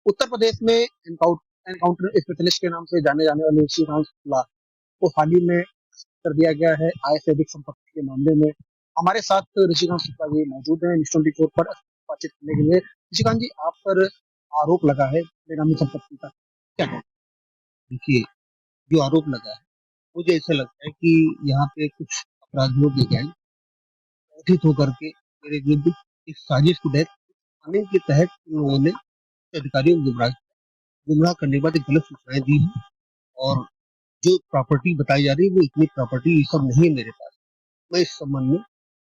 उत्तर प्रदेश में encounter specialist के नाम से जाने जाने वाले ऋषिकांत शुक्ला को हाल ही में कर दिया गया है आय से अधिक संपत्ति के मामले में। हमारे साथ ऋषिकांत शुक्ला जी मौजूद हैं न्यूज़ 24 पर बातचीत करने के लिए। ऋषिकांत जी, आप पर आरोप लगा है बेनामी संपत्ति का, क्या कहें? देखिए, जो आरोप लगा है, मुझे ऐसा लगता है कि यहाँ पे कुछ अपराधियों की गैंग गठित होकर के मेरे विरुद्ध एक साजिश के तहत कानून के तहत उन लोगों ने अधिकारियों को गुमराह करने के बाद एक गलत सूचनाएं दी है। और जो प्रॉपर्टी बताई जा रही है वो इतनी प्रॉपर्टी ये सब नहीं है मेरे पास। मैं इस संबंध में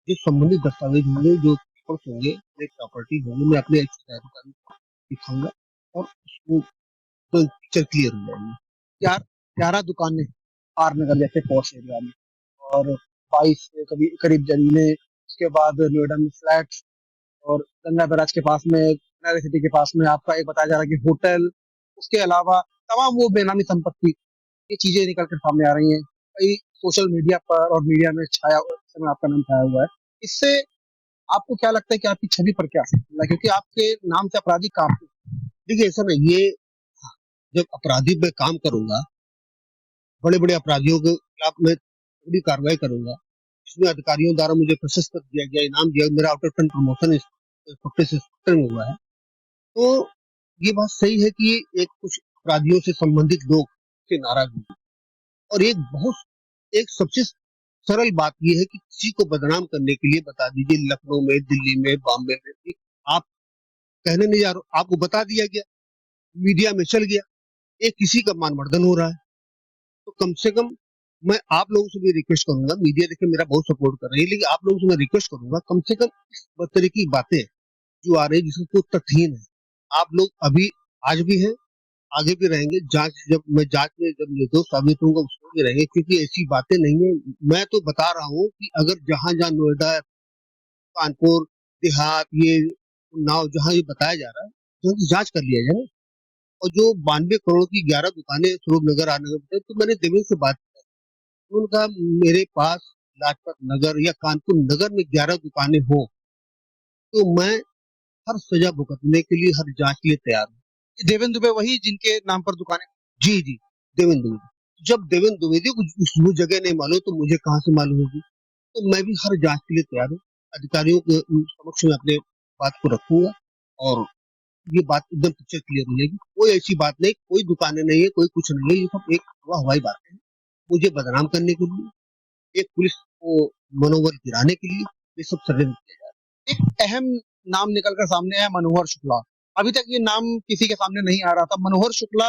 जो संबंधित दस्तावेज होंगे, जो पेपर्स होंगे, प्रॉपर्टी होंगे, मैं अपने अधिकारी को दिखाऊंगा और उसको तो पिक्चर क्लियर हो जाएगी। यार, 11 दुकानें आर नगर जैसे पॉश एरिया में और 22 से कभी करीब जमीनें, उसके बाद नोएडा में फ्लैट्स और गंगा बैराज के पास में, नगर सिटी के पास में आपका एक बताया जा रहा है कि होटल, उसके अलावा तमाम वो बेनामी संपत्ति, ये चीजें निकल कर सामने आ रही हैं। कई सोशल मीडिया पर और मीडिया में छाया, इस समय आपका नाम छाया हुआ है। इससे आपको क्या लगता है कि आपकी छवि पर क्या असर पड़ा? क्योंकि आपके नाम से अपराधी काफी। देखिए, ऐसा नहीं, ये जब अपराधी में काम करूंगा, बड़े बड़े अपराधियों के खिलाफ मैं पूरी कार्रवाई करूंगा। इसमें अधिकारियों द्वारा मुझे प्रशस्त दिया गया, इनाम दिया, मेरा आउट ऑफ प्रमोशन इंस्पेक्टर से इंस्पेक्टर में हुआ है। तो ये बात सही है कि एक कुछ अपराधियों से संबंधित लोग से नाराज हुए। और एक सबसे सरल बात यह है कि किसी को बदनाम करने के लिए बता दीजिए, लखनऊ में, दिल्ली में, बॉम्बे में, आप कहने नहीं जा रहे, आपको बता दिया गया, मीडिया में चल गया, एक किसी का मानवर्धन हो रहा है। तो कम से कम मैं आप लोगों से भी रिक्वेस्ट करूंगा, मीडिया देखिए मेरा बहुत सपोर्ट कर रही है, लेकिन आप लोगों से मैं रिक्वेस्ट करूंगा, कम से कम इस तरह की बातें जो आ रही है जिसमें कोई तथ्यहीन है, आप लोग अभी आज भी हैं, आगे भी रहेंगे। जांच में जब निर्दोष साबित होगा उसमें भी रहेंगे, क्योंकि ऐसी बातें नहीं है। मैं तो बता रहा हूँ कि अगर जहां जहां नोएडा, कानपुर देहात, ये उन्नाव, जहां ये बताया जा रहा है, तो जांच कर लिया जाए। और जो 92 करोड़ की 11 दुकानें स्वरूप नगर आने में, तो मैंने देवेंद्र से बात की, उनका मेरे पास लाजपत नगर या कानपुर नगर में 11 दुकानें हो तो मैं हर सजा भुगतने के लिए, हर जांच के लिए तैयार हूँ। देवेंद्र दुबे वही जिनके नाम पर दुकानें? जी जी, देवेंद्र दुबे। जब देवेंद्र द्विवेदी को वो जगह नहीं मालूम तो मुझे कहाँ से मालूम होगी? तो मैं भी हर जांच के लिए तैयार हूँ। अधिकारियों के समक्ष में अपने बात को रखूंगा और ये बात एकदम पिक्चर क्लियर हो जाएगी। कोई ऐसी बात नहीं, कोई दुकानें नहीं है, कोई कुछ नहीं है, ये सब एक हवाई बातें हैं, मुझे बदनाम करने के लिए, एक पुलिस को मनोबल गिराने के लिए, ये सब षड्यंत्र किया जा रहा है। एक अहम नाम निकलकर सामने आया, मनोहर शुक्ला। अभी तक ये नाम किसी के सामने नहीं आ रहा था। मनोहर शुक्ला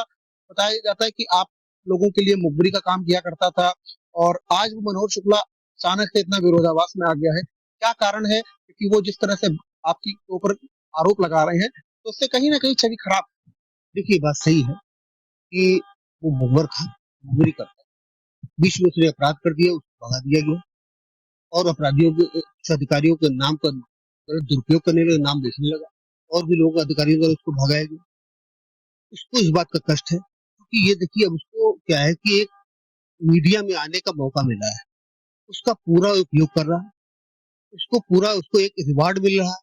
बताया जाता है कि आप लोगों के लिए मुखबिरी का काम किया करता था और आज वो मनोहर शुक्ला अचानक से इतना विरोधाभास में आ गया है। क्या कारण है? क्योंकि वो जिस तरह से आपके ऊपर आरोप लगा रहे हैं, तो उससे कहीं ना कहीं छवि खराब। देखिए, बात सही है कि वो मुखबर था, मुखबिरी करता, बीच में उसने अपराध कर दिया, उसको भगा दिया गया और अपराधियों के कुछ अधिकारियों के नाम पर दुरुपयोग करने लगा, नाम बेचने लगा और भी लोगों अधिकारियों द्वारा उसको भगाया गया। उसको इस बात का कष्ट है, क्योंकि ये देखिए, अब उसको क्या है कि एक मीडिया में आने का मौका मिला है, उसका पूरा उपयोग कर रहा है, उसको एक रिवार्ड मिल रहा है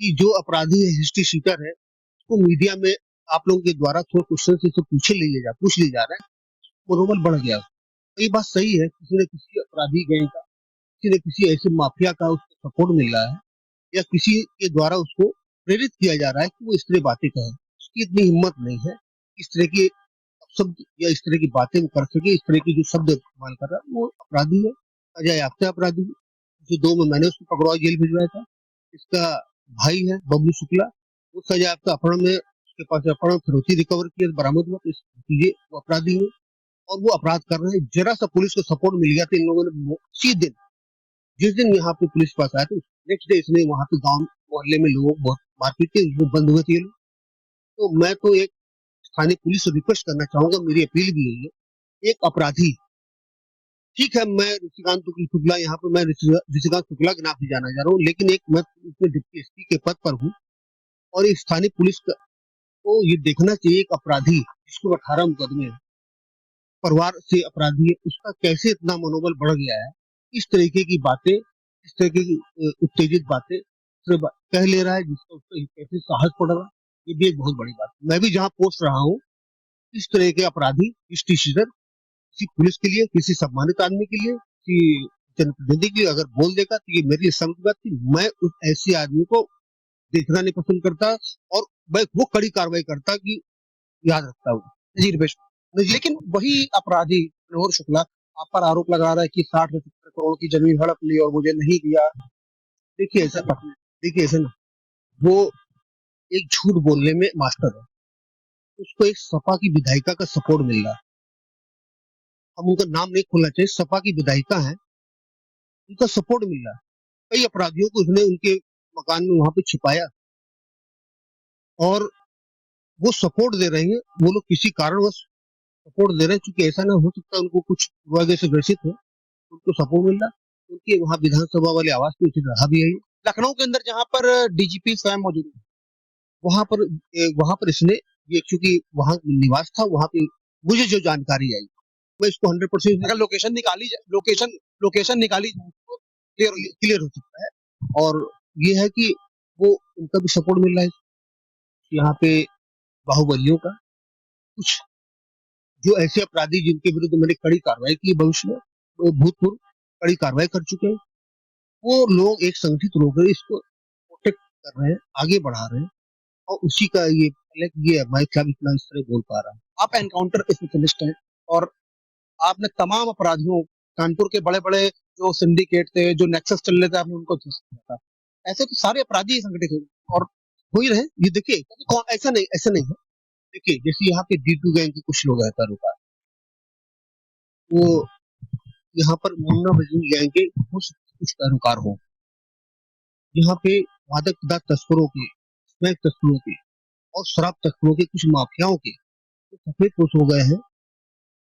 कि जो अपराधी है, हिस्ट्री शीटर है, उसको मीडिया में आप लोगों के द्वारा थोड़ा क्वेश्चन से तो पूछ लिए जा रहा है, मनोबल बढ़ गया। तो ये बात सही है, किसी न किसी अपराधी गैंग का, किसी न किसी ऐसे माफिया का उसको सपोर्ट मिल रहा है या किसी के द्वारा उसको प्रेरित किया जा रहा है कि वो इस तरह बातें कहे। उसकी इतनी हिम्मत नहीं है इस तरह की शब्द या इस तरह की बातें वो कर सके, इस तरह की जो शब्द इस्तेमाल कर रहा है, वो अपराधी है, सजा याफ्ता अपराधी है। जो 2 में मैंने उसको पकड़वा जेल भिजवाया था, इसका भाई है बबलू शुक्ला, वो सजा याफ्ता अपहरण में, उसके पास अपहरण फिरौती रिकवर किया, बरामद हुआ, ये वो अपराधी है और वो अपराध कर रहे हैं। जरा सा पुलिस को सपोर्ट मिल गया तो इन लोगों ने उसी दिन, जिस दिन यहाँ पे पुलिस पास आया था, नेक्स्ट डे इसने वहां पे गांव मोहल्ले में लोगों बहुत मारपीट के बंद हुए थे ये लोग। तो मैं तो एक स्थानीय पुलिस से रिक्वेस्ट करना चाहूंगा, मेरी अपील भी है, एक अपराधी, ठीक है, मैं ऋषिकांत शुक्ला, यहाँ पे मैं ऋषिकांत शुक्ला के नाम से जाना जा रहा हूँ, लेकिन एक मैं इसमें डिप्टी एसपी के पद पर हूँ और एक स्थानीय पुलिस को ये देखना चाहिए, एक अपराधी जिसको 18 मुकदमे हैं, परिवार से अपराधी है, उसका कैसे इतना मनोबल बढ़ गया है, इस तरीके की बातें, इस तरीके की उत्तेजित बातें कह ले रहा है, जिसका उसको कैसे साहस पड़ रहा है। ये भी एक बहुत बड़ी बात है। मैं भी जहाँ पोस्ट रहा हूँ, इस तरह के अपराधी, इस डिसीजन किसी पुलिस के लिए, किसी सम्मानित आदमी के लिए, कि जनप्रतिनिधि के लिए अगर बोल देगा तो ये मेरी समझ बात थी। मैं उस ऐसे आदमी को देखना नहीं पसंद करता, और मैं वो कड़ी कार्रवाई करता कि याद रखता हूँ। जी रमेश, लेकिन वही अपराधी मनोहर शुक्ला आप पर आरोप लगा रहा है कि 60 से 70 करोड़ की जमीन हड़प ली और मुझे नहीं दिया। देखिए ऐसा देखिए ऐसा ना, वो एक झूठ बोलने में मास्टर है। उसको एक सपा की विधायिका का सपोर्ट मिल रहा है। हम उनका नाम नहीं खोलना चाहिए, सपा की विधायिका है, उनका सपोर्ट मिल रहा है। कई अपराधियों को उसने उनके मकान में वहां पे छिपाया, और वो सपोर्ट दे रहे हैं। वो लोग किसी कारणवश सपोर्ट दे रहे हैं, क्योंकि ऐसा ना हो सकता उनको कुछ वजह से ग्रसित हो, उनको सपोर्ट मिल रहा। उनके वहां विधानसभा वाले आवास में उचित रहा भी है। लखनऊ के अंदर जहां पर डीजीपी स्वयं मौजूद है, वहां पर इसने ये, क्योंकि वहां निवास था, वहां पे मुझे जो जानकारी आई, मैं इसको 100% अगर लोकेशन निकाली जाए तो क्लियर हो सकता है। और ये है कि वो उनका भी सपोर्ट मिल रहा है यहाँ पे, बाहुबलियों का। कुछ जो ऐसे अपराधी जिनके विरुद्ध मैंने कड़ी कार्रवाई की भविष्य में, वो भूतपूर्व कड़ी कार्रवाई कर चुके हैं, वो लोग एक संगठित होकर इसको प्रोटेक्ट कर रहे हैं, आगे बढ़ा रहे हैं। और उसी का ये मैं क्या इतना इस तरह बोल पा रहा हूँ। आप एनकाउंटर स्पेशलिस्ट हैं और आपने तमाम अपराधियों, कानपुर के बड़े बड़े जो सिंडिकेट थे, जो नेक्सस चल रहे थे, आपने उनको ध्वस्त किया था। ऐसे तो सारे अपराधी ही संगठित हुए और हो ही रहे। ये देखिए, कौन ऐसा नहीं है। देखिए जैसे यहाँ पे D2 गैंग के कुछ लोग है पैरोकार, वो यहाँ पर मुन्ना मजनू गैंग के कुछ पैरोकार हो। यहाँ पे मादक पदार्थ तस्करों के, स्मैक तस्करों के और शराब तस्करों के कुछ माफियाओं के सफेद पोश हो गए हैं,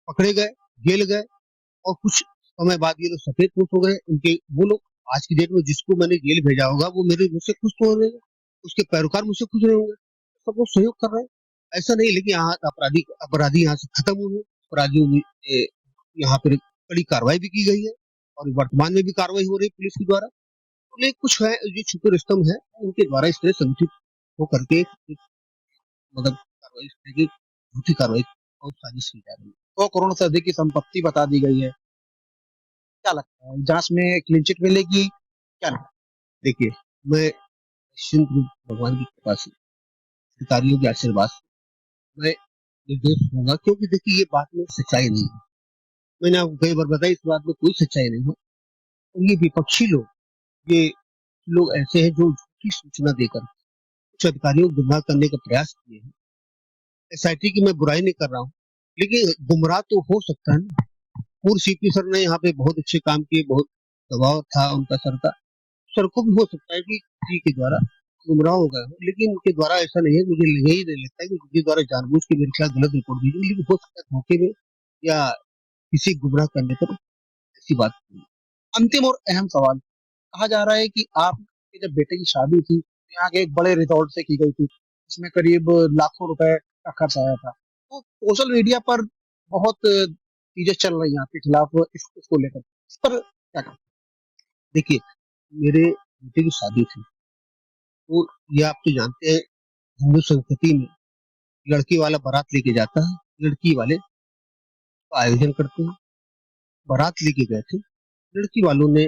पकड़े गए, जेल गए, और कुछ समय बाद ये लोग सफेद पोश हो गए। उनके वो लोग आज की डेट में जिसको मैंने जेल भेजा होगा, वो मेरे मुझसे खुश तो हो रहे हैं, उसके पैरोकार मुझसे खुश रहे होंगे, सब लोग सहयोग कर रहे हैं। ऐसा नहीं, लेकिन यहाँ अपराधी यहाँ से खत्म हुए। अपराधियों में यहाँ पर कड़ी कार्रवाई भी की गई है, और वर्तमान में भी कार्रवाई हो रही है पुलिस के द्वारा। तो लेकिन कुछ है जो छुपे रुस्तम है, उनके द्वारा इस तरह संगठित होकर के मतलब कार्रवाई, इस तरह की झूठी कार्रवाई और साजिश की जा रही है। 100 करोड़ से अधिक की संपत्ति बता दी गई है। क्या लगता है जांच में क्लीन चिट मिलेगी? क्या लगता देखिए, मैं निश्चिंत रूप भगवान की कृपा से, अधिकारियों के आशीर्वाद से मैं निर्दोष होगा, क्योंकि देखिए ये बात में सच्चाई नहीं है। मैंने आपको कई बार बताया, इस बात में कोई सच्चाई नहीं है। और ये विपक्षी लोग, ये लोग ऐसे हैं जो झूठी सूचना देकर कुछ अधिकारियों को गुमराह करने का प्रयास किए हैं। SIT की मैं बुराई नहीं कर रहा हूँ, लेकिन गुमराह तो हो सकता है ना। पूर्व CP सर ने यहाँ पे बहुत अच्छे काम किए, बहुत दबाव था उनका सर का। सर को भी हो सकता है कि किसी के द्वारा गुमराह हो गए हो, लेकिन उनके द्वारा ऐसा नहीं है। मुझे यही नहीं लगता है कि उनके द्वारा जानबूझ के मेरे खिलाफ गलत रिपोर्ट दी गई, लेकिन हो सकता है धोखे में या किसी गुमराह करने पर ऐसी बात नहीं। है? अंतिम और अहम सवाल, कहा जा रहा है कि आपके जब बेटे की शादी थी तो यहाँ के एक बड़े रिजॉर्ट से की गई थी, इसमें करीब लाखों रुपए का खर्च आया था। तो सोशल मीडिया पर बहुत चीजें चल रही हैं आपके खिलाफ इसको लेकर, इस पर क्या कहते देखिए, मेरे बेटे की शादी थी, तो ये आप तो जानते हैं, हिंदू संस्कृति में लड़की वाला बारात लेके जाता है, लड़की वाले का आयोजन करते हैं। बारात लेके गए थे, लड़की वालों ने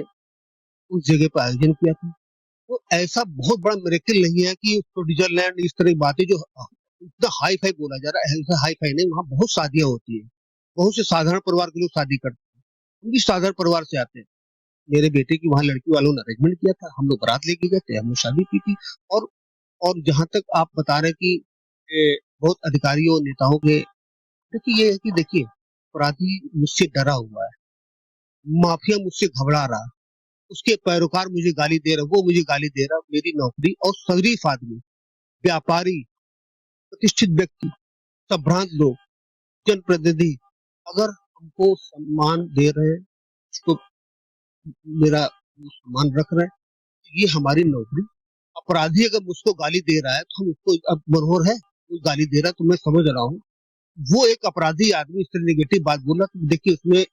उस जगह पर आयोजन किया था। तो ऐसा बहुत बड़ा मिरेकल नहीं है कि स्विट्जरलैंड इस तरह की बातें जो इतना हाई फाई बोला जा रहा है, ऐसा हाई फाई नहीं। वहाँ बहुत शादियां होती है, बहुत से साधारण परिवार के लोग शादी करते हैं, हम भी साधारण परिवार से आते हैं। मेरे बेटे की वहाँ लड़की वालों ने अरेंजमेंट किया था, हम लोग बारात लेके गए थे, हमने शादी की थी। और और जहां तक आप बता रहे कि बहुत अधिकारियों नेताओं के, देखिए ये है कि देखिए, अपराधी मुझसे डरा हुआ है, माफिया मुझसे घबरा रहा है, उसके पैरोकार मुझे गाली दे रहा, वो मुझे गाली दे रहा, मेरी नौकरी, और शरीफ आदमी, व्यापारी, प्रतिष्ठित व्यक्ति, संभ्रांत लोग, जनप्रतिनिधि अगर हमको सम्मान दे रहे हैं, उसको मेरा सम्मान रख रहे हैं, तो ये हमारी नौकरी। अपराधी अगर मुझको गाली दे रहा है तो हम उसको, अब मनोहर है, वो गाली दे रहा है तो मैं समझ रहा हूँ, वो एक अपराधी आदमी इस तरह नेगेटिव बात बोल रहा, तो देखिए उसमें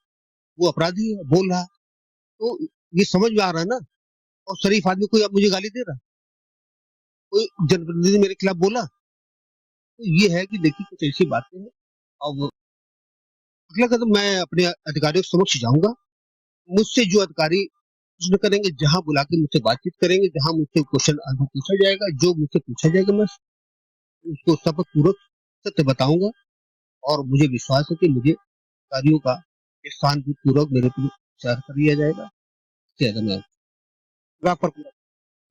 वो अपराधी है, बोल रहा है, तो ये समझ में आ रहा है ना। और शरीफ आदमी कोई अब मुझे गाली दे रहा है, कोई जनप्रतिनिधि मेरे खिलाफ बोला, तो ये है कि देखिए कुछ ऐसी बातें हैं। अब अगला कदम मैं अपने अधिकारियों के समक्ष जाऊंगा। मुझसे जो अधिकारी प्रश्न करेंगे, जहां बुला के मुझसे बातचीत करेंगे, जहां मुझसे क्वेश्चन आंसर पूछा जाएगा, जो मुझसे पूछा जाएगा, मैं उसको शपथ पूर्वक सत्य बताऊंगा। और मुझे विश्वास है कि मुझे अधिकारियों का एक शांतिपूर्वक मेरे पर विचार कर लिया जाएगा। इससे ज्यादा मैं विभाग पर पूरा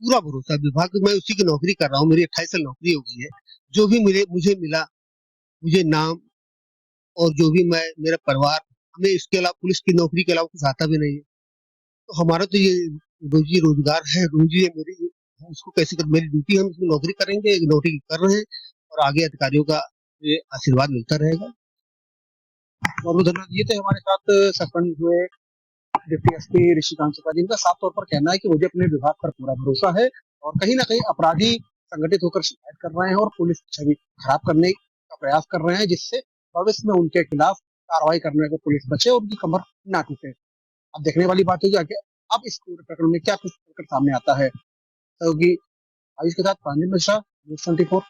पूरा भरोसा है। विभाग में मैं उसी की नौकरी कर रहा हूँ, मेरी 28 साल नौकरी हो गई है। जो भी मुझे मिला, मुझे नाम और जो भी मैं मेरा परिवार, हमें इसके अलावा पुलिस की नौकरी के अलावा कुछ आता भी नहीं है। तो हमारा तो ये रोजी रोजगार है, रोजी है मेरी। हम इसको कैसे कर, मेरी ड्यूटी, हम इसमें नौकरी करेंगे, नौकरी कर रहे हैं और आगे अधिकारियों का ये आशीर्वाद मिलता रहेगा। बहुत बहुत धन्यवाद। ये थे हमारे साथ सस्पेंड हुए डिप्टी एसपी ऋषिकांत शुक्ला, जिनका साफ तौर पर कहना है कि मुझे अपने विभाग पर पूरा भरोसा है और कहीं ना कहीं अपराधी संगठित होकर शिकायत कर रहे हैं और पुलिस की छवि खराब करने का प्रयास कर रहे हैं, जिससे भविष्य में उनके खिलाफ कार्रवाई करने को पुलिस बचे और उनकी कमर ना टूटे। अब देखने वाली बात है कि आगे अब इस पूरे प्रकरण में क्या कुछ सामने आता है। क्योंकि आयुष के साथ प्रांजल मिश्रा, न्यूज़ 24।